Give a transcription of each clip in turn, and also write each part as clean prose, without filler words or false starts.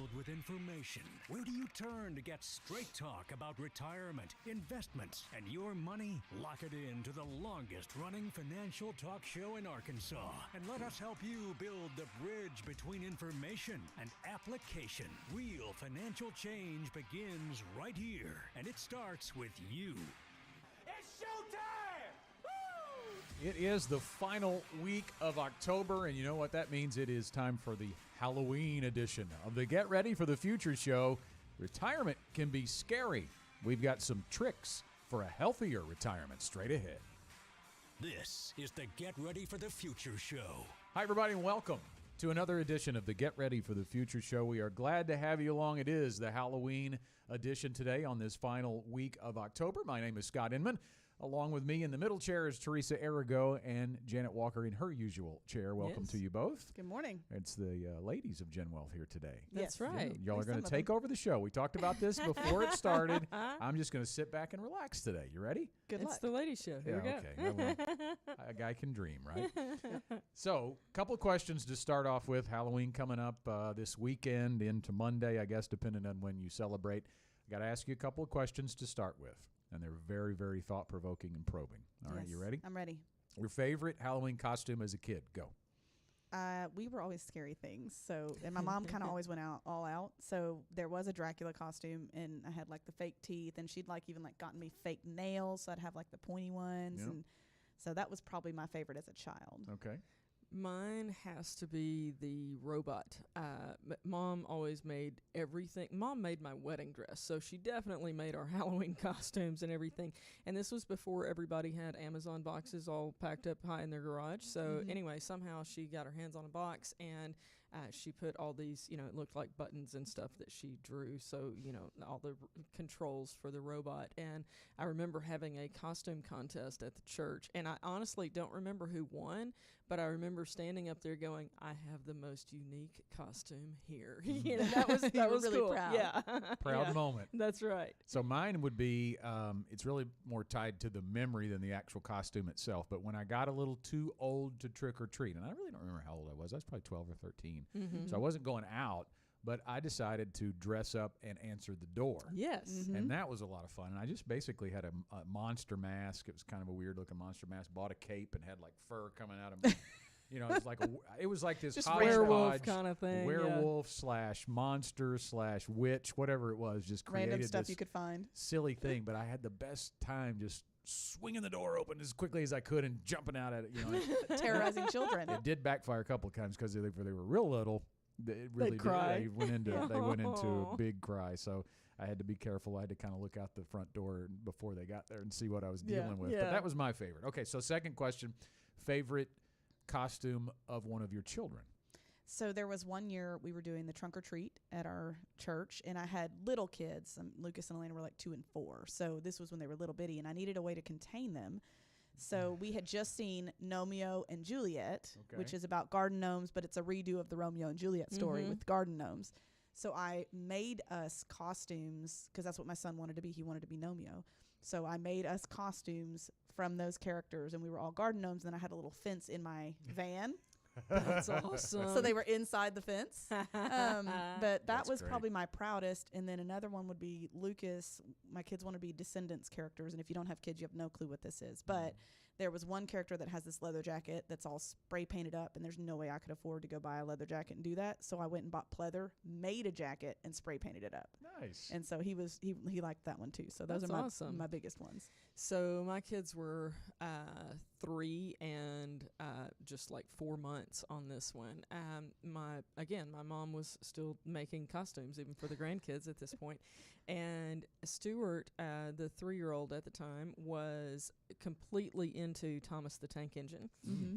filled with information. Where do you turn to get straight talk about retirement, investments, and your money? Lock it in to the longest-running financial talk show in Arkansas, and let us help you build the bridge between information and application. Real financial change begins right here, and it starts with you. It's showtime! Woo! It is the final week of October, and you know what that means? It is time for the Halloween edition of the Get Ready for the Future show. Retirement can be scary. We've got some tricks for a healthier retirement straight ahead. This is the Get Ready for the Future show. Hi, everybody, and welcome to another edition of the Get Ready for the Future show. We are glad to have you along. It is the Halloween edition today on this final week of October. My name is Scott Inman. Along with me in the middle chair is Teresa Arago and Janet Walker in her usual chair. Welcome to you both. Good morning. It's the ladies of Gen Wealth here today. That's right. Y'all are going to take over the show. We talked about this before it started. I'm just going to sit back and relax today. You ready? Good luck. It's the ladies' show. Here we go. Okay. Well, a guy can dream, right? So, a couple of questions to start off with. Halloween coming up this weekend into Monday, I guess, depending on when you celebrate. I got to ask you a couple of questions to start with, and they're very, very thought-provoking and probing. All right, you ready? I'm ready. Your favorite Halloween costume as a kid? Go. We were always scary things. And my mom kind of always went all out. So there was a Dracula costume, and I had like the fake teeth, and she'd even gotten me fake nails, so I'd have like the pointy ones, and so that was probably my favorite as a child. Okay. Mine has to be the robot. Mom always made everything. Mom made my wedding dress, so she definitely made our Halloween costumes and everything. And this was before everybody had Amazon boxes all packed up high in their garage. So anyway, somehow she got her hands on a box, and she put all these, it looked like buttons and stuff that she drew. So, all the controls for the robot. And I remember having a costume contest at the church, and I honestly don't remember who won, but I remember standing up there going, I have the most unique costume here. That was really cool. proud. Yeah. Proud moment. That's right. So mine would be, it's really more tied to the memory than the actual costume itself. But when I got a little too old to trick or treat, and I really don't remember how old I was probably 12 or 13. So I wasn't going out, but I decided to dress up and answer the door. Yes. And that was a lot of fun. And I just basically had a monster mask. It was kind of a weird looking monster mask. Bought a cape and had like fur coming out of me. It was like this Just hodgepodge werewolf kind of thing. werewolf / monster / witch, whatever it was. Just created Random stuff this you could find. silly thing. But I had the best time just swinging the door open as quickly as I could and jumping out at it. Terrorizing children. It did backfire a couple of times because they were real little. It really They'd cry. They went into a big cry. So I had to be careful. I had to kind of look out the front door before they got there and see what I was dealing with. Yeah. But that was my favorite. Okay, so second question, favorite costume of one of your children? So there was one year we were doing the trunk or treat at our church, and I had little kids. Lucas and Elena were like 2 and 4. So this was when they were little bitty, and I needed a way to contain them. So we had just seen Romeo and Juliet, which is about garden gnomes, but it's a redo of the Romeo and Juliet story with garden gnomes. So I made us costumes because that's what my son wanted to be. He wanted to be Romeo. So I made us costumes from those characters, and we were all garden gnomes. And then I had a little fence in my van. That's awesome. So they were inside the fence. But that That's was great. probably my proudest. And then another one would be Lucas. My kids want to be Descendants characters. And if you don't have kids, you have no clue what this is. But there was one character that has this leather jacket that's all spray painted up. And there's no way I could afford to go buy a leather jacket and do that. So I went and bought pleather, made a jacket, and spray painted it up. Nice. And so he liked that one too. So those That's are awesome. my biggest ones. So my kids were 3 and just like 4 months on this one. My mom was still making costumes even for the grandkids at this point. And Stuart, the 3-year-old at the time, was completely into Thomas the Tank Engine.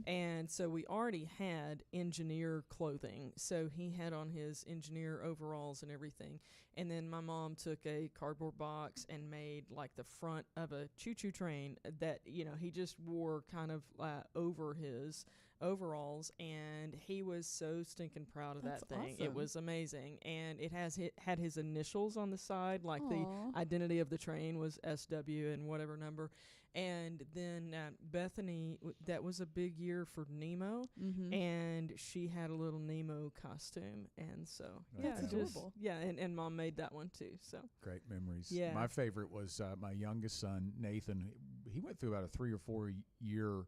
And so we already had engineer clothing. So he had on his engineer overalls and everything. And then my mom took a cardboard box and made like the front of a choo-choo train that, he just wore kind of over his overalls, and he was so stinking proud of That's that thing. awesome. It was amazing, and it had his initials on the side, like the identity of the train was SW and whatever number, And then Bethany, that was a big year for Nemo, Mm-hmm. and she had a little Nemo costume, and so That's adorable. and Mom made that one too. So Great memories. Yeah. My favorite was my youngest son, Nathan. He went through about a 3 or 4 year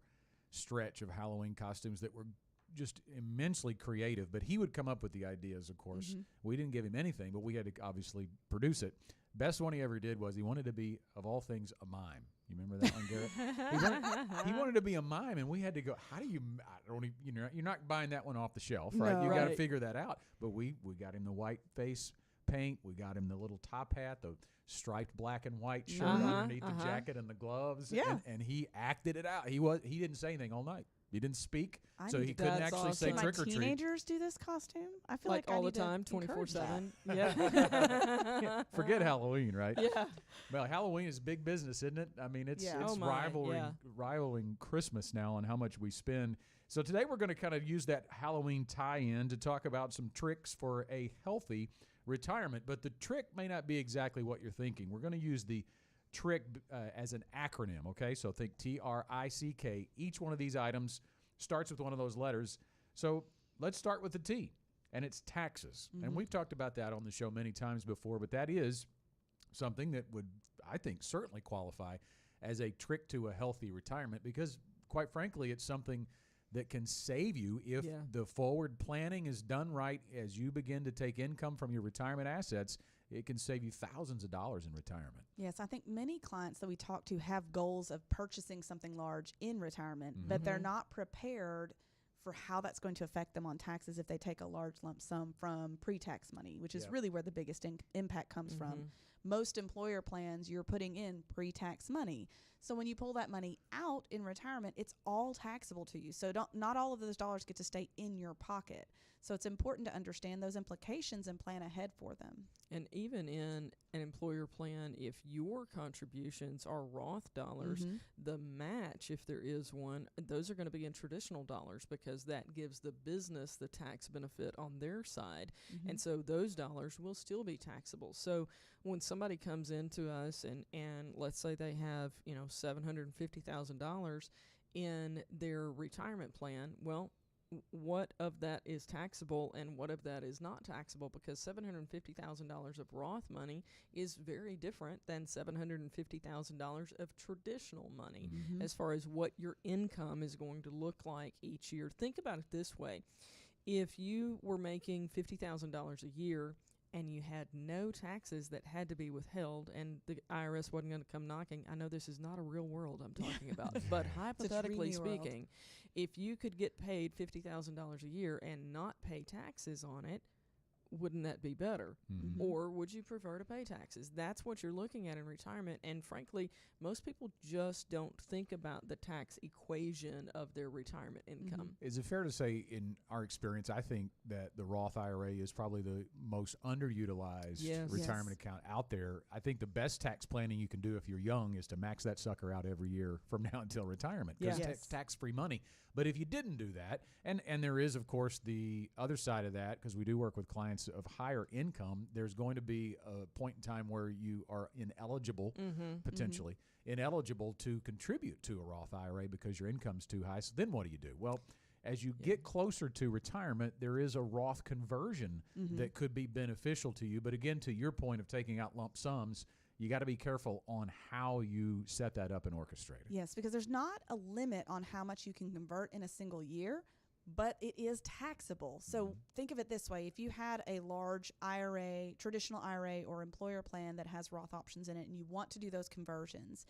stretch of Halloween costumes that were just immensely creative, but he would come up with the ideas, of course. Mm-hmm. We didn't give him anything, but we had to obviously produce it. Best one he ever did was he wanted to be, of all things, a mime. You remember that one, Garrett? He wanted to be a mime, and we had to go, how do you, I don't even, you're not buying that one off the shelf, right? No. You got to Right. figure that out. But we got him the white face paint. We got him the little top hat, the striped black and white shirt underneath the jacket and the gloves. Yeah. And he acted it out. He didn't say anything all night. He didn't speak, I so need he to- couldn't That's actually say awesome. Can trick my or treat. teenagers do this costume? I feel like, all I the need to time, encourage that. 24/7. Yeah. Forget Halloween, right? Yeah. Well, Halloween is big business, isn't it? I mean, it's Yeah. it's Oh my, rivaling Christmas now on how much we spend. So today we're going to kind of use that Halloween tie-in to talk about some tricks for a healthy retirement. But the trick may not be exactly what you're thinking. We're going to use the trick as an acronym, okay? So think TRICK. Each one of these items starts with one of those letters. So let's start with the T, and it's taxes. And we've talked about that on the show many times before, but that is something that would, I think, certainly qualify as a trick to a healthy retirement because, quite frankly, it's something that can save you if Yeah. the forward planning is done right as you begin to take income from your retirement assets. It can save you thousands of dollars in retirement. Yes, I think many clients that we talk to have goals of purchasing something large in retirement, but they're not prepared for how that's going to affect them on taxes if they take a large lump sum from pre-tax money, which is Yep. really where the biggest impact comes from. Most employer plans, you're putting in pre-tax money. So when you pull that money out in retirement, it's all taxable to you. So not all of those dollars get to stay in your pocket. So it's important to understand those implications and plan ahead for them. And even in an employer plan, if your contributions are Roth dollars, the match, if there is one, those are going to be in traditional dollars because that gives the business the tax benefit on their side. And so those dollars will still be taxable. So when somebody comes into us and let's say they have, $750,000 in their retirement plan, well, what of that is taxable and what of that is not taxable, because $750,000 of Roth money is very different than $750,000 of traditional money as far as what your income is going to look like each year. Think about it this way. If you were making $50,000 a year and you had no taxes that had to be withheld and the IRS wasn't going to come knocking, I know this is not a real world I'm talking about, but hypothetically dreamy world. speaking, if you could get paid $50,000 a year and not pay taxes on it, wouldn't that be better? Or would you prefer to pay taxes? That's what you're looking at in retirement. And frankly, most people just don't think about the tax equation of their retirement income. Is it fair to say, in our experience, I think that the Roth IRA is probably the most underutilized Yes. retirement account out there? I think the best tax planning you can do if you're young is to max that sucker out every year from now until retirement because Yeah. it's tax-free money. But if you didn't do that, and there is, of course, the other side of that, because we do work with clients of higher income, there's going to be a point in time where you are ineligible, potentially, ineligible to contribute to a Roth IRA because your income's too high. So then what do you do? Well, as you get closer to retirement, there is a Roth conversion that could be beneficial to you. But again, to your point of taking out lump sums, you got to be careful on how you set that up and orchestrate it. Yes, because there's not a limit on how much you can convert in a single year, but it is taxable. So think of it this way. If you had a large IRA, traditional IRA or employer plan that has Roth options in it and you want to do those conversions,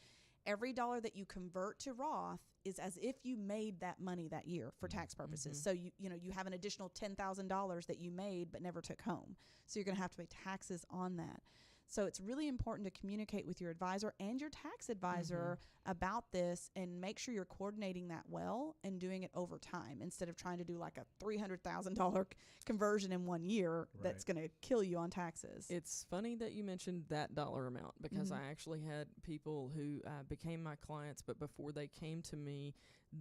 every dollar that you convert to Roth is as if you made that money that year for tax purposes. So you have an additional $10,000 that you made but never took home. So you're going to have to pay taxes on that. So it's really important to communicate with your advisor and your tax advisor about this and make sure you're coordinating that well and doing it over time instead of trying to do like a $300,000 conversion in 1 year that's going to kill you on taxes. It's funny that you mentioned that dollar amount because I actually had people who became my clients, but before they came to me,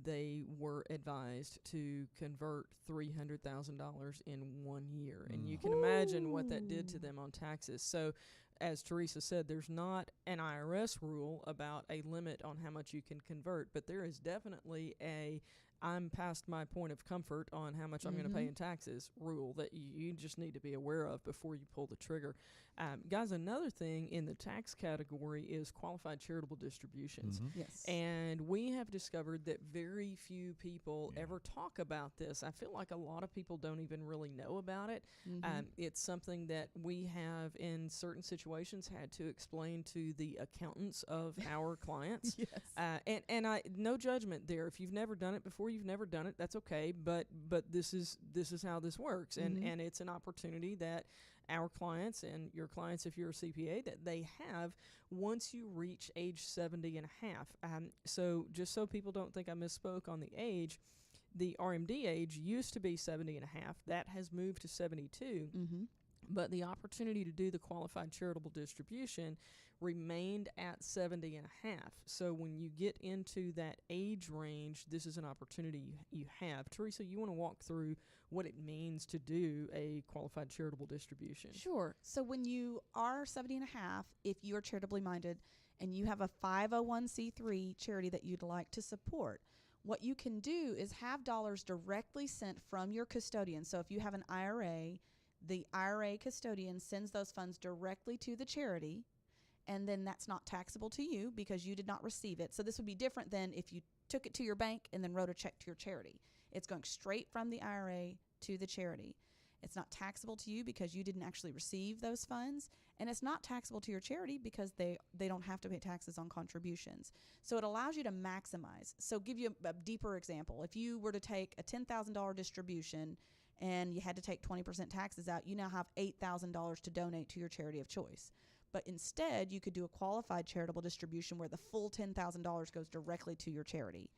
they were advised to convert $300,000 in 1 year. And you can imagine what that did to them on taxes. So, as Teresa said, there's not an IRS rule about a limit on how much you can convert, but there is definitely I'm past my point of comfort on how much I'm going to pay in taxes rule that you just need to be aware of before you pull the trigger. Guys, another thing in the tax category is qualified charitable distributions. Yes. And we have discovered that very few people ever talk about this. I feel like a lot of people don't even really know about it. It's something that we have in certain situations had to explain to the accountants of our clients. Yes. And no judgment there. If you've never done it before, you've never done it. That's okay. But this is how this works, and it's an opportunity that our clients and your clients, if you're a CPA, that they have once you reach age 70 and a half. So just so people don't think I misspoke on the age, the RMD age used to be 70 and a half. That has moved to 72. But the opportunity to do the qualified charitable distribution remained at 70 and a half. So when you get into that age range, this is an opportunity you have. Teresa, you want to walk through what it means to do a qualified charitable distribution? Sure. So when you are 70 and a half, if you are charitably minded and you have a 501c3 charity that you'd like to support, what you can do is have dollars directly sent from your custodian. So if you have an IRA, the IRA custodian sends those funds directly to the charity, and then that's not taxable to you because you did not receive it. So this would be different than if you took it to your bank and then wrote a check to your charity. It's going straight from the IRA to the charity. It's not taxable to you because you didn't actually receive those funds, and it's not taxable to your charity because they don't have to pay taxes on contributions. So it allows you to maximize. So give you a deeper example. If you were to take a $10,000 distribution and you had to take 20% taxes out, you now have $8,000 to donate to your charity of choice. But instead, you could do a qualified charitable distribution where the full $10,000 goes directly to your charity.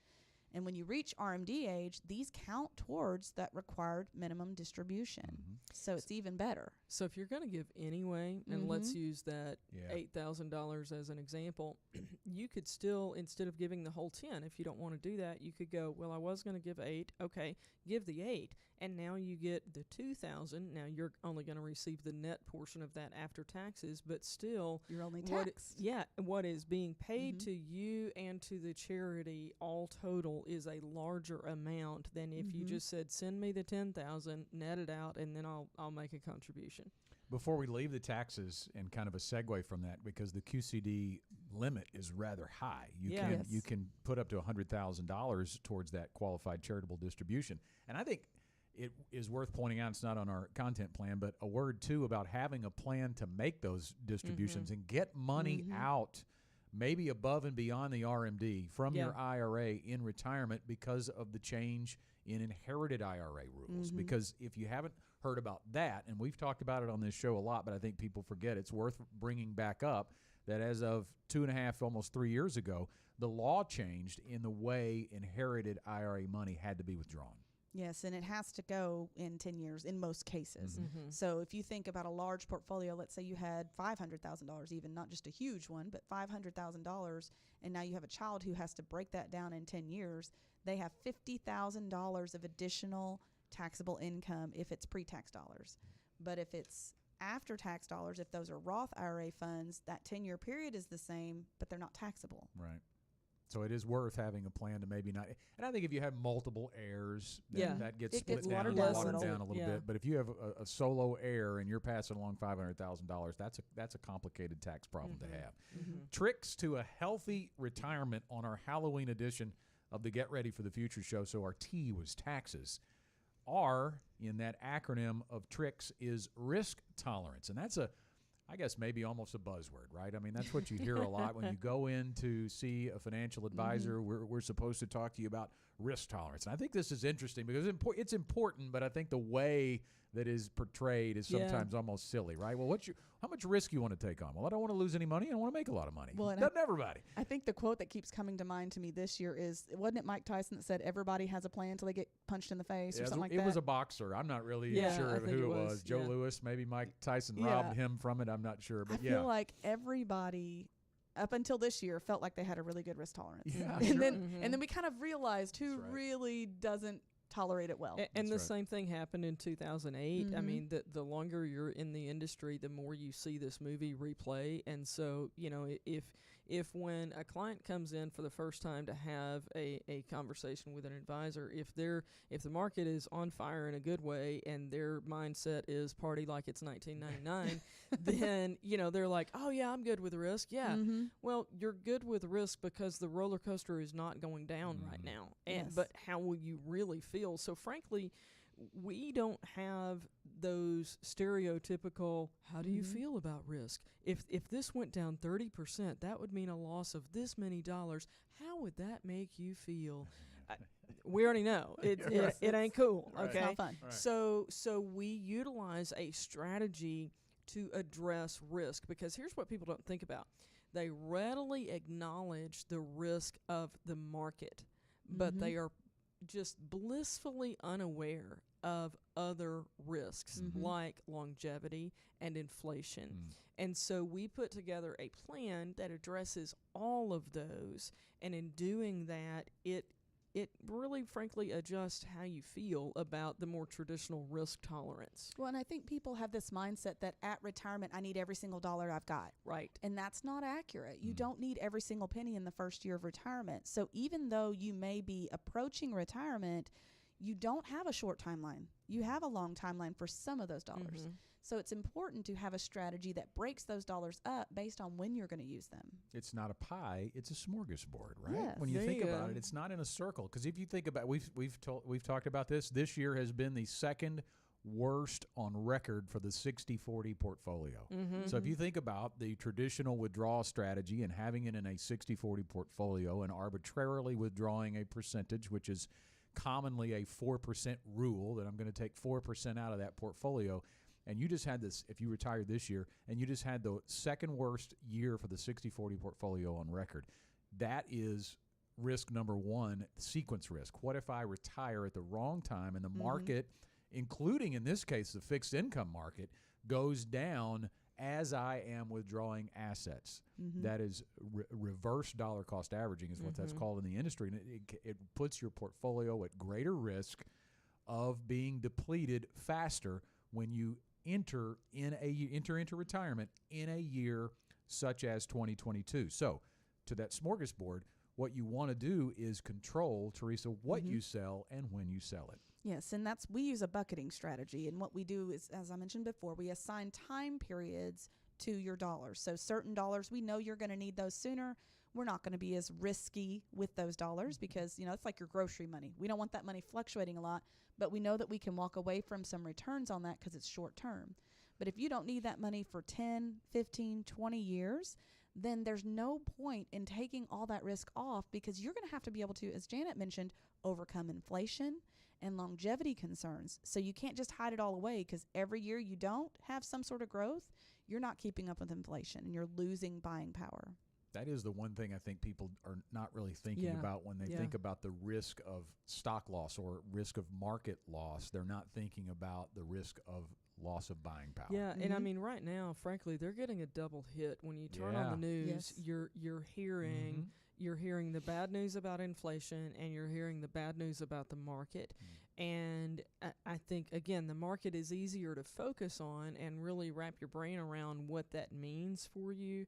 And when you reach RMD age, these count towards that required minimum distribution. So it's even better. So if you're going to give anyway, and let's use that $8,000 as an example, you could still, instead of giving the whole 10, if you don't want to do that, you could go, well, I was going to give 8. Okay, give the 8. And now you get the 2,000. Now you're only going to receive the net portion of that after taxes, but still, You're only taxed. What is being paid to you and to the charity all total is a larger amount than if you just said, send me the 10,000, net it out, and then I'll make a contribution. Before we leave the taxes, and kind of a segue from that, because the QCD limit is rather high. You can put up to $100,000 towards that qualified charitable distribution. And I think it is worth pointing out, it's not on our content plan, but a word too about having a plan to make those distributions and get money out, maybe above and beyond the RMD from your IRA in retirement because of the change in inherited IRA rules. Because if you haven't heard about that, and we've talked about it on this show a lot, but I think people forget, it's worth bringing back up that as of 2.5, almost 3 years ago, the law changed in the way inherited IRA money had to be withdrawn. Yes, and it has to go in 10 years in most cases. So if you think about a large portfolio, let's say you had $500,000 even, not just a huge one, but $500,000, and now you have a child who has to break that down in 10 years, they have $50,000 of additional taxable income if it's pre-tax dollars. But if it's after-tax dollars, if those are Roth IRA funds, that 10-year period is the same, but they're not taxable. Right. So it is worth having a plan to maybe not. And I think if you have multiple heirs, that gets split down, watered down a little bit. But if you have a solo heir and you're passing along $500,000, that's a complicated tax problem to have. Tricks to a healthy retirement on our Halloween edition of the Get Ready for the Future show. So our T was taxes. R in that acronym of tricks is risk tolerance. And that's I guess maybe almost a buzzword, right? I mean, that's what you hear a lot when you go in to see a financial advisor. We're supposed to talk to you about risk tolerance. And I think this is interesting because it's important, but I think the way that is portrayed is sometimes almost silly, right? Well, how much risk you want to take on? Well, I don't want to lose any money. I want to make a lot of money. Well, doesn't everybody? I think the quote that keeps coming to mind to me this year is, wasn't it Mike Tyson that said everybody has a plan until they get punched in the face or something like that? It was a boxer. I'm not really sure of who it was. Joe Louis, maybe Mike Tyson robbed him from it. I'm not sure. But I feel like everybody up until this year, felt like they had a really good risk tolerance. Yeah, and sure. then we kind of realized who That's right. really doesn't tolerate it well. And the That's right. same thing happened in 2008. I Mhm. mean, the longer you're in the industry, the more you see this movie replay. And so, if when a client comes in for the first time to have a conversation with an advisor, if the market is on fire in a good way and their mindset is party like it's 1999, then they're like, oh yeah, I'm good with risk. Yeah, well, you're good with risk because the roller coaster is not going down right now. And Yes. but how will you really feel? So frankly, we don't have those stereotypical, how do you feel about risk? If this went down 30%, that would mean a loss of this many dollars. How would that make you feel? We already know it ain't cool. Right. It's Okay, not fun. Right. so we utilize a strategy to address risk, because here's what people don't think about. They readily acknowledge the risk of the market, but they are just blissfully unaware of other risks like longevity and inflation. And so we put together a plan that addresses all of those, and in doing that, it really frankly adjusts how you feel about the more traditional risk tolerance. Well, and I think people have this mindset that at retirement, I need every single dollar I've got. Right. And that's not accurate. You don't need every single penny in the first year of retirement. So even though you may be approaching retirement, you don't have a short timeline. You have a long timeline for some of those dollars. So it's important to have a strategy that breaks those dollars up based on when you're going to use them. It's not a pie; it's a smorgasbord, right? Yes. When you There think you about go. it, it's not in a circle. Because if you think about, we've talked about this. This year has been the second worst on record for the 60-40 portfolio. So if you think about the traditional withdrawal strategy and having it in a 60-40 portfolio and arbitrarily withdrawing a percentage, which is commonly a 4% rule, that I'm going to take 4% out of that portfolio. And you just had this, if you retired this year, and you just had the second worst year for the 60-40 portfolio on record, that is risk number one, sequence risk. What if I retire at the wrong time and the market, including in this case the fixed income market, goes down as I am withdrawing assets? That is reverse dollar cost averaging is what that's called in the industry. And it puts your portfolio at greater risk of being depleted faster when you enter into retirement in a year such as 2022. So to that smorgasbord, what you want to do is control, Teresa, what you sell and when you sell it. Yes, and we use a bucketing strategy. And what we do is, as I mentioned before, we assign time periods to your dollars. So certain dollars, we know you're going to need those sooner. We're not going to be as risky with those dollars because, it's like your grocery money. We don't want that money fluctuating a lot, but we know that we can walk away from some returns on that because it's short term. But if you don't need that money for 10, 15, 20 years, then there's no point in taking all that risk off, because you're going to have to be able to, as Janet mentioned, overcome inflation and longevity concerns. So you can't just hide it all away, because every year you don't have some sort of growth, you're not keeping up with inflation and you're losing buying power. That is the one thing I think people are not really thinking about when they think about the risk of stock loss or risk of market loss. They're not thinking about the risk of loss of buying power. Yeah, and I mean, right now, frankly, they're getting a double hit. When you turn on the news, Yes. you're hearing the bad news about inflation, and you're hearing the bad news about the market. And I think, again, the market is easier to focus on and really wrap your brain around what that means for you.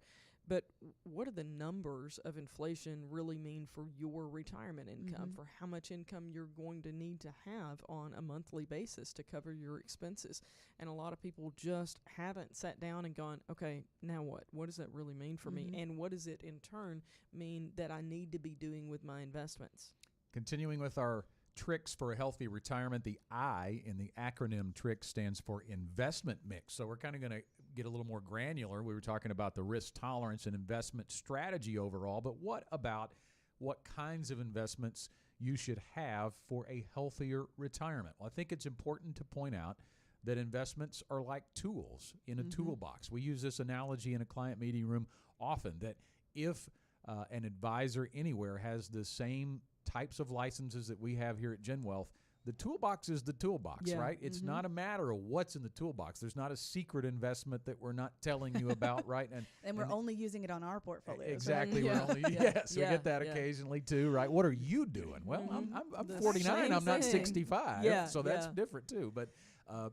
But what do the numbers of inflation really mean for your retirement income, for how much income you're going to need to have on a monthly basis to cover your expenses? And a lot of people just haven't sat down and gone, okay, now what? What does that really mean for me? And what does it in turn mean that I need to be doing with my investments? Continuing with our tricks for a healthy retirement, the I in the acronym TRICK stands for investment mix. So we're kind of going to get a little more granular. We were talking about the risk tolerance and investment strategy overall, but what about what kinds of investments you should have for a healthier retirement? Well, I think it's important to point out that investments are like tools in a toolbox. We use this analogy in a client meeting room often, that if an advisor anywhere has the same types of licenses that we have here at GenWealth, the toolbox is the toolbox, Yeah. right? It's not a matter of what's in the toolbox. There's not a secret investment that we're not telling you about, right? And we're only using it on our portfolio. Exactly. Yeah. We're only, Yeah. yes, we Yeah. get that Yeah. occasionly too, right? What are you doing? Well, I'm The 49. same I'm not thing. 65. Yeah, So that's yeah. different too. But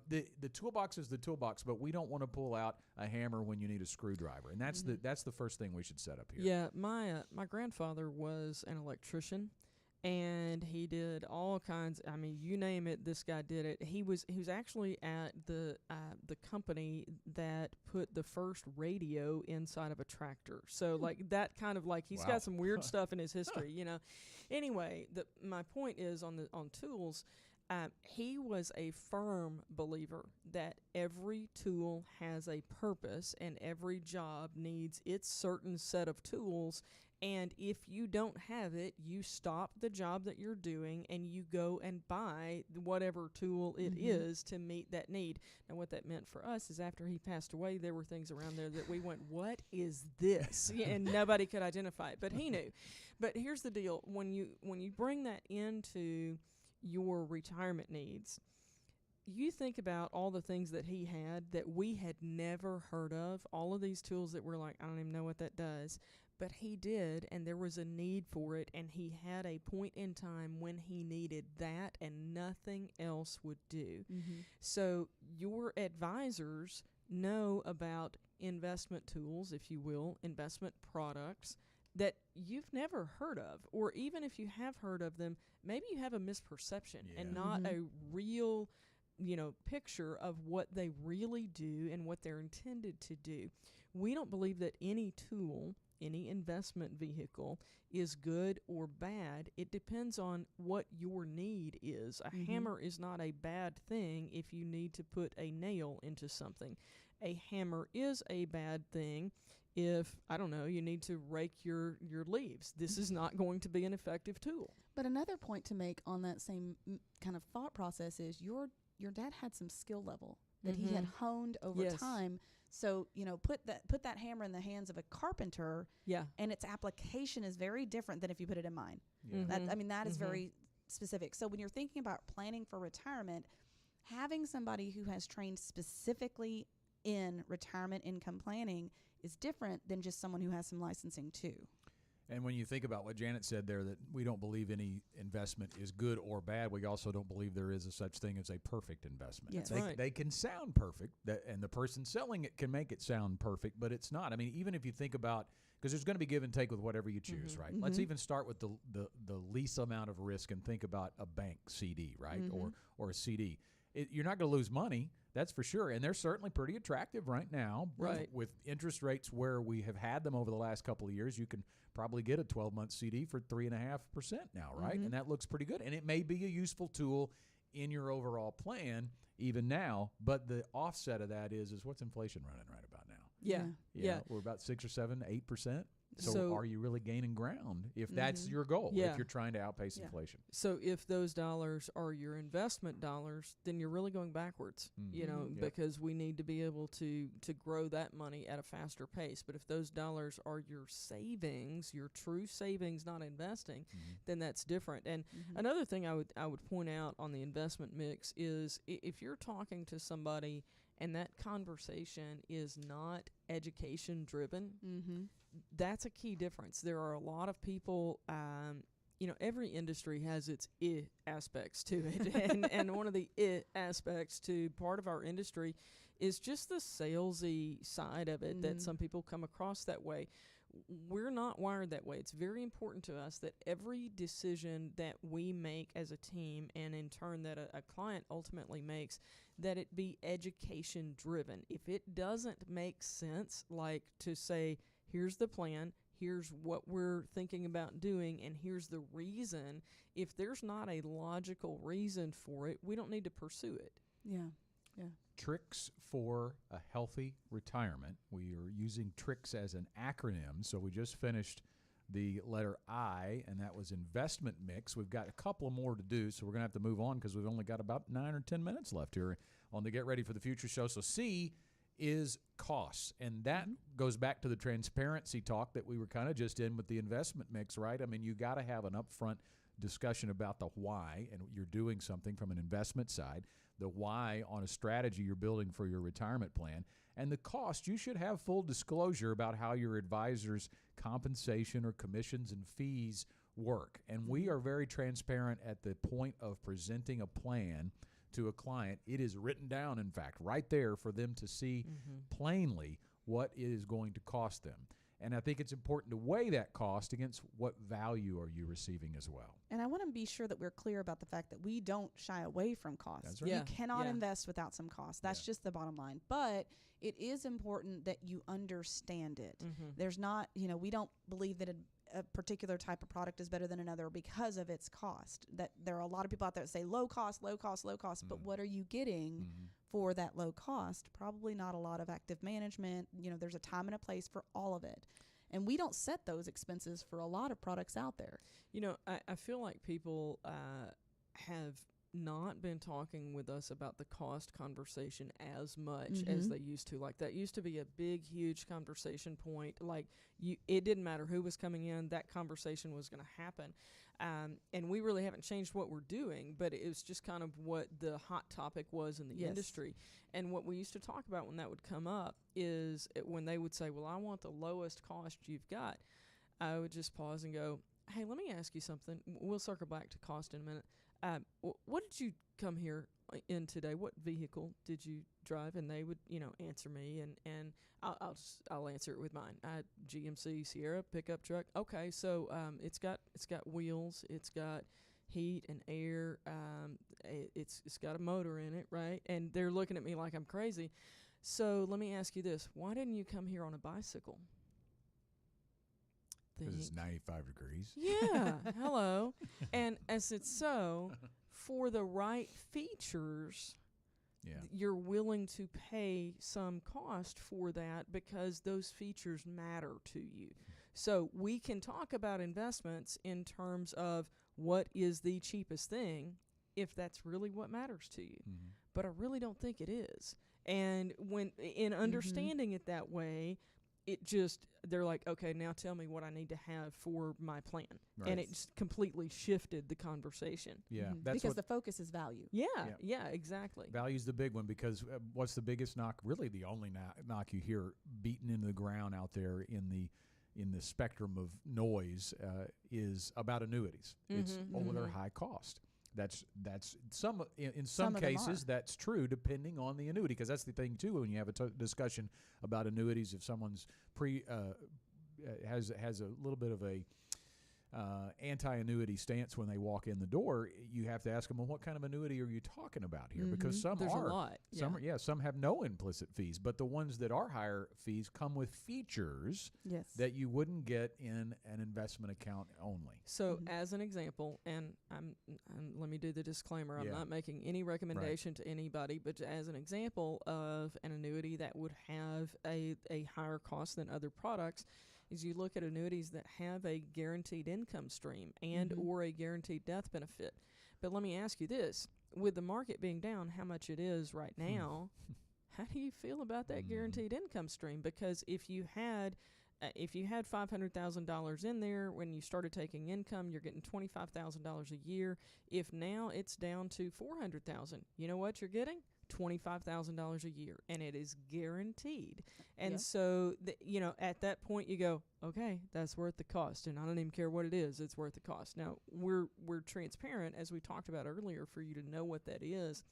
the toolbox is the toolbox, but we don't want to pull out a hammer when you need a screwdriver, and that's the first thing we should set up here. Yeah, my grandfather was an electrician, and he did all kinds. I mean, you name it, this guy did it. He was actually at the company that put the first radio inside of a tractor. So like that kind of like he's Wow. got some weird stuff in his history, you know. Anyway, my point is on tools. He was a firm believer that every tool has a purpose and every job needs its certain set of tools. And if you don't have it, you stop the job that you're doing and you go and buy whatever tool it is to meet that need. Now, what that meant for us is after he passed away, there were things around there that we went, what is this? And nobody could identify it, but he knew. But here's the deal. When you bring that into your retirement needs, you think about all the things that he had that we had never heard of, all of these tools that we're like, I don't even know what that does, but he did, and there was a need for it, and he had a point in time when he needed that and nothing else would do. So your advisors know about investment tools, if you will, investment products that you've never heard of, or even if you have heard of them, maybe you have a misperception and not a real, picture of what they really do and what they're intended to do. We don't believe that any tool, any investment vehicle is good or bad. It depends on what your need is. A hammer is not a bad thing if you need to put a nail into something. A hammer is a bad thing if, I don't know, you need to rake your leaves. This is not going to be an effective tool. But another point to make on that same kind of thought process is your dad had some skill level that he had honed over Yes. time. So, put that hammer in the hands of a carpenter, Yeah. and its application is very different than if you put it in mine. Yeah. That is very specific. So when you're thinking about planning for retirement, having somebody who has trained specifically in retirement income planning is different than just someone who has some licensing too. And when you think about what Janet said there, that we don't believe any investment is good or bad, we also don't believe there is a such thing as a perfect investment. Yes. That's right. They can sound perfect, and the person selling it can make it sound perfect, but it's not. I mean, even if you think about, because there's going to be give and take with whatever you choose, right? Let's even start with the least amount of risk and think about a bank CD, right, or a CD. You're not going to lose money, that's for sure, and they're certainly pretty attractive right now. Right. With interest rates where we have had them over the last couple of years, you can probably get a 12-month CD for 3.5% now, right? And that looks pretty good, and it may be a useful tool in your overall plan even now, but the offset of that is what's inflation running right about now? Yeah. We're about 6 or 7, 8%. So are you really gaining ground if that's your goal, Yeah. if you're trying to outpace inflation? So if those dollars are your investment dollars, then you're really going backwards, Yep. because we need to be able to grow that money at a faster pace. But if those dollars are your savings, your true savings, not investing, then that's different. And another thing I would point out on the investment mix is if you're talking to somebody and that conversation is not education driven, that's a key difference. There are a lot of people, every industry has its aspects to it. and one of the aspects to part of our industry is just the salesy side of it that some people come across that way. We're not wired that way. It's very important to us that every decision that we make as a team, and in turn that a client ultimately makes, that it be education driven. If it doesn't make sense, like to say, here's the plan, here's what we're thinking about doing, and here's the reason, if there's not a logical reason for it, we don't need to pursue it. Yeah. Tricks for a healthy retirement. We are using tricks as an acronym, so we just finished the letter I, and that was investment mix. We've got a couple more to do, so we're going to have to move on because we've only got about 9 or 10 minutes left here on the Get Ready for the Future show. So C is costs, and that goes back to the transparency talk that we were kind of just in with the investment mix, right? I mean, you got to have an upfront discussion about the why, and you're doing something from an investment side, the why on a strategy you're building for your retirement plan, and the cost. You should have full disclosure about how your advisor's compensation or commissions and fees work. And we are very transparent at the point of presenting a plan to a client. It is written down, in fact, right there for them to see plainly what it is going to cost them. And I think it's important to weigh that cost against what value are you receiving as well. And I want to be sure that we're clear about the fact that we don't shy away from costs. That's right. Yeah. You cannot Yeah. invest without some cost. That's just the bottom line. But it is important that you understand it. There's not, we don't believe that a particular type of product is better than another because of its cost. That there are a lot of people out there that say low cost, low cost, low cost. But what are you getting for that low cost? Probably not a lot of active management. There's a time and a place for all of it. And we don't set those expenses for a lot of products out there. I feel like people have not been talking with us about the cost conversation as much as they used to. Like, that used to be a big, huge conversation point. Like, it didn't matter who was coming in, that conversation was going to happen. And we really haven't changed what we're doing, but it was just kind of what the hot topic was in the industry. And what we used to talk about when that would come up is when they would say, well, I want the lowest cost you've got, I would just pause and go, hey, let me ask you something. We'll circle back to cost in a minute. What did you come here in today? What vehicle did you drive? And they would, answer me, and I'll answer it with mine. GMC Sierra pickup truck. Okay, so it's got wheels, it's got heat and air, it's got a motor in it, right? And they're looking at me like I'm crazy. So let me ask you this: why didn't you come here on a bicycle? Because it's 95 degrees. Yeah, hello. And as it's so, for the right features, you're willing to pay some cost for that because those features matter to you. So we can talk about investments in terms of what is the cheapest thing if that's really what matters to you. But I really don't think it is. And when in understanding it that way, they're like, okay, now tell me what I need to have for my plan. Right. And it just completely shifted the conversation. Yeah. That's because the focus is value. Yeah, exactly. Value's the big one, because what's the biggest knock? Really the only knock you hear beaten into the ground out there in the spectrum of noise is about annuities. It's their high cost. That's in some cases that's true, depending on the annuity, because that's the thing too. When you have a discussion about annuities, if someone's has a little bit of a anti-annuity stance when they walk in the door, you have to ask them, well, what kind of annuity are you talking about here? Because There's a lot. Some have no implicit fees, but the ones that are higher fees come with features that you wouldn't get in an investment account only. So as an example, and let me do the disclaimer, I'm not making any recommendation to anybody, but as an example of an annuity that would have a higher cost than other products, is you look at annuities that have a guaranteed income stream and or a guaranteed death benefit. But let me ask you this. With the market being down how much it is right now, how do you feel about that guaranteed income stream? Because if you had $500,000 in there when you started taking income, you're getting $25,000 a year. If now it's down to $400,000, you know what you're getting? $25,000 a year, and it is guaranteed. And so, at that point you go, okay, that's worth the cost, and I don't even care what it is, it's worth the cost. Now, we're transparent, as we talked about earlier, for you to know what that is.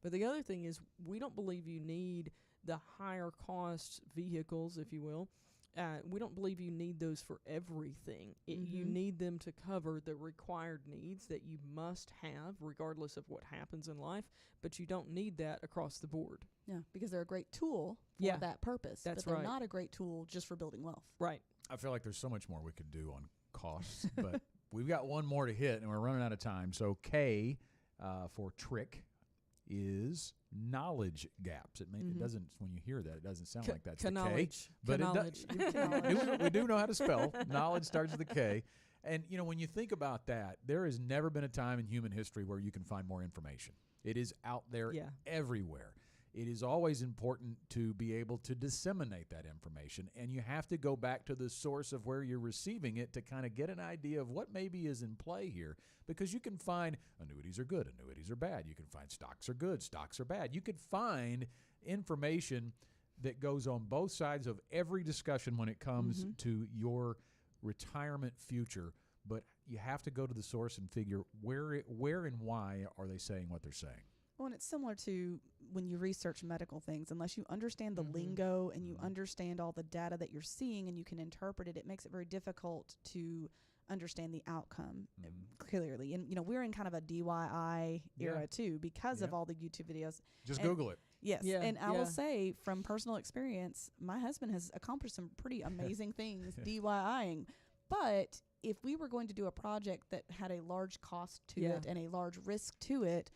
But the other thing is, we don't believe you need the higher cost vehicles, if you will. We don't believe you need those for everything. You need them to cover the required needs that you must have regardless of what happens in life, but you don't need that across the board. Yeah, because they're a great tool for that purpose. That's but they're right. not a great tool just for building wealth. Right. I feel like there's so much more we could do on costs, but we've got one more to hit, and we're running out of time. So K for trick is knowledge gaps. It doesn't, when you hear that, it doesn't sound like that's the K. But we do know how to spell. Knowledge starts with a K. And, when you think about that, there has never been a time in human history where you can find more information. It is out there everywhere. it is always important to be able to disseminate that information. And you have to go back to the source of where you're receiving it to kind of get an idea of what maybe is in play here. Because you can find annuities are good, annuities are bad. You can find stocks are good, stocks are bad. You could find information that goes on both sides of every discussion when it comes to your retirement future. But you have to go to the source and figure where and why are they saying what they're saying. Well, and it's similar to when you research medical things. Unless you understand the lingo and you understand all the data that you're seeing and you can interpret it, it makes it very difficult to understand the outcome clearly. And, we're in kind of a DIY era too because of all the YouTube videos. Just Google it. Yes. Yeah, and I will say from personal experience, my husband has accomplished some pretty amazing things DIYing. But if we were going to do a project that had a large cost to it and a large risk to it,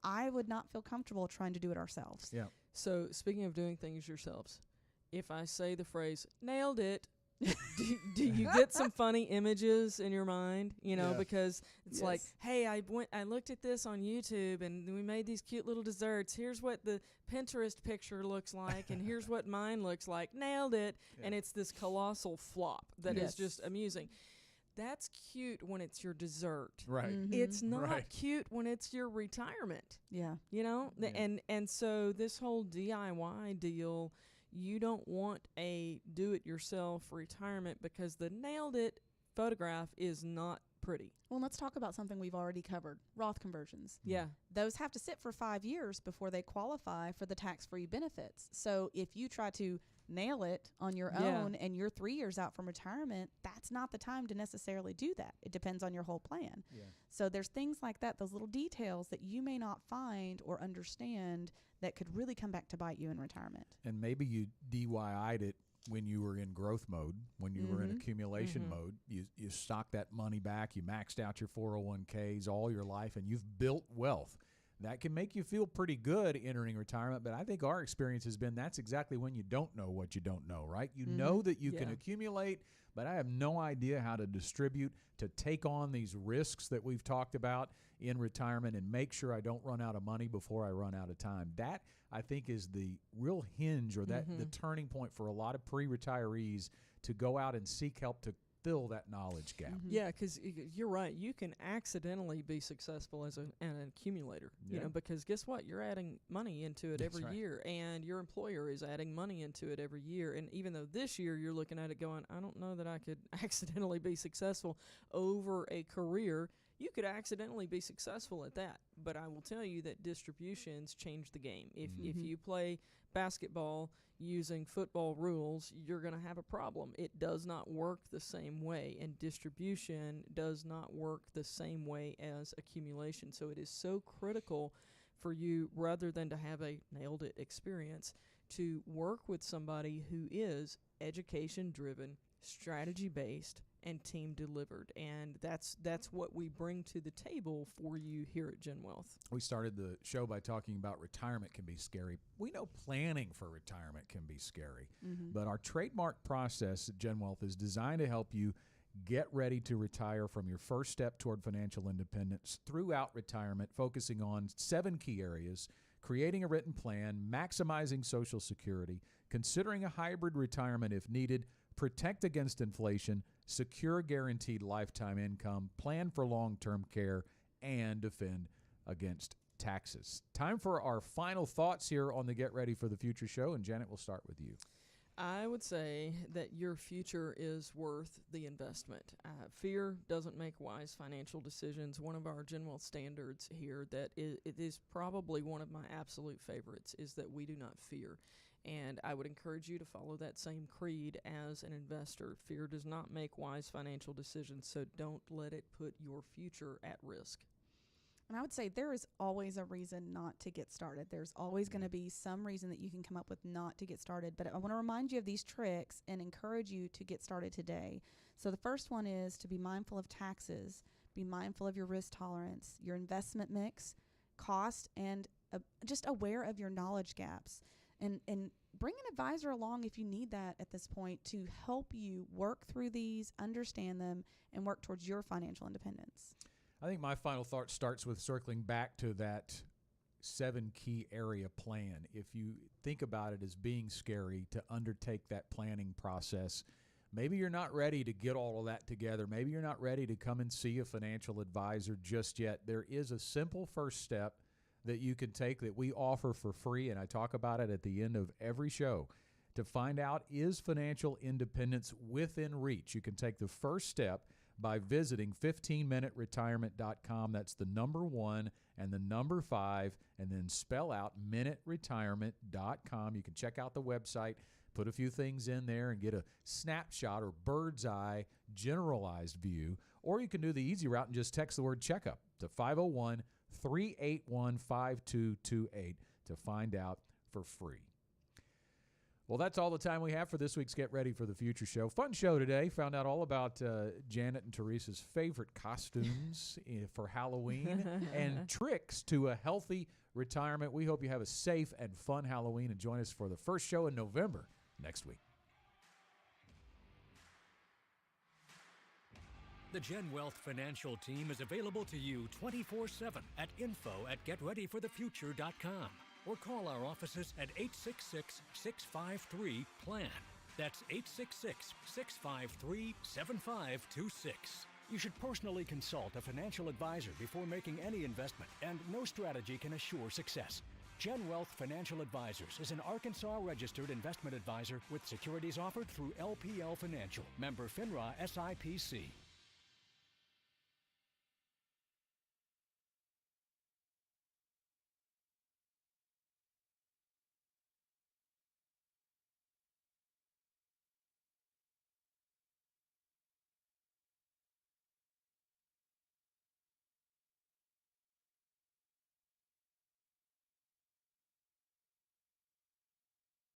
I would not feel comfortable trying to do it ourselves. Yeah. So speaking of doing things yourselves, if I say the phrase, nailed it, do you get some funny images in your mind? Because it's like, hey, I looked at this on YouTube and we made these cute little desserts. Here's what the Pinterest picture looks like, and here's what mine looks like. Nailed it. And it's this colossal flop that is just amusing. That's cute when it's your dessert. Right. It's not cute when it's your retirement. Yeah. And so this whole DIY deal, you don't want a do-it-yourself retirement because the nailed it photograph is not pretty. Well, let's talk about something we've already covered, Roth conversions. Yeah. Those have to sit for 5 years before they qualify for the tax-free benefits. So if you try to nail it on your own and you're 3 years out from retirement, that's not the time to necessarily do that. It depends on your whole plan. Yeah. So there's things like that, those little details that you may not find or understand that could really come back to bite you in retirement. And maybe you DIY'd it when you were in growth mode, when you were in accumulation mode. You stocked that money back, you maxed out your 401ks all your life, and you've built wealth. That can make you feel pretty good entering retirement, but I think our experience has been that's exactly when you don't know what you don't know, right? You know that you can accumulate, but I have no idea how to distribute, to take on these risks that we've talked about in retirement and make sure I don't run out of money before I run out of time. That, I think, is the real hinge or that the turning point for a lot of pre-retirees to go out and seek help to fill that knowledge gap. Yeah, because you're right. You can accidentally be successful as an accumulator, because guess what? You're adding money into it every year, and your employer is adding money into it every year. And even though this year you're looking at it going, I don't know that I could accidentally be successful over a career, you could accidentally be successful at that. But I will tell you that distributions change the game. If you play basketball using football rules, you're going to have a problem. It does not work the same way, and distribution does not work the same way as accumulation. So it is so critical for you, rather than to have a nailed it experience, to work with somebody who is education driven, strategy based, and team delivered. And that's what we bring to the table for you here at Gen Wealth. We started the show by talking about retirement can be scary. We know planning for retirement can be scary, but our trademark process at Gen Wealth is designed to help you get ready to retire from your first step toward financial independence throughout retirement, focusing on 7 key areas: creating a written plan, maximizing Social Security, considering a hybrid retirement if needed, protect against inflation, secure guaranteed lifetime income, plan for long-term care, and defend against taxes. Time for our final thoughts here on the Get Ready for the Future show, and Janet, we'll start with you. I would say that your future is worth the investment. Fear doesn't make wise financial decisions. One of our Gen Wealth standards here that it is probably one of my absolute favorites is that we do not fear. And I would encourage you to follow that same creed as an investor. Fear does not make wise financial decisions, so don't let it put your future at risk. And I would say there is always a reason not to get started. There's always going to be some reason that you can come up with not to get started. But I want to remind you of these tricks and encourage you to get started today. So the first one is to be mindful of taxes, be mindful of your risk tolerance, your investment mix, cost, and just aware of your knowledge gaps. And bring an advisor along if you need that at this point to help you work through these, understand them, and work towards your financial independence. I think my final thought starts with circling back to that 7 key area plan. If you think about it as being scary to undertake that planning process, maybe you're not ready to get all of that together. Maybe you're not ready to come and see a financial advisor just yet. There is a simple first step that you can take that we offer for free, and I talk about it at the end of every show. To find out, is financial independence within reach? You can take the first step by visiting 15minuteretirement.com. That's the number 1 and the number 5, and then spell out minuteretirement.com. You can check out the website, put a few things in there, and get a snapshot or bird's eye generalized view. Or you can do the easy route and just text the word checkup to 501-381-5228 to find out for free. Well, that's all the time we have for this week's Get Ready for the Future show. Fun show today. Found out all about Janet and Teresa's favorite costumes for Halloween and tricks to a healthy retirement. We hope you have a safe and fun Halloween and join us for the first show in November next week. The Gen Wealth Financial Team is available to you 24/7 at info@getreadyforthefuture.com. Or call our offices at 866-653-PLAN. That's 866-653-7526. You should personally consult a financial advisor before making any investment, and no strategy can assure success. Gen Wealth Financial Advisors is an Arkansas-registered investment advisor with securities offered through LPL Financial, member FINRA SIPC.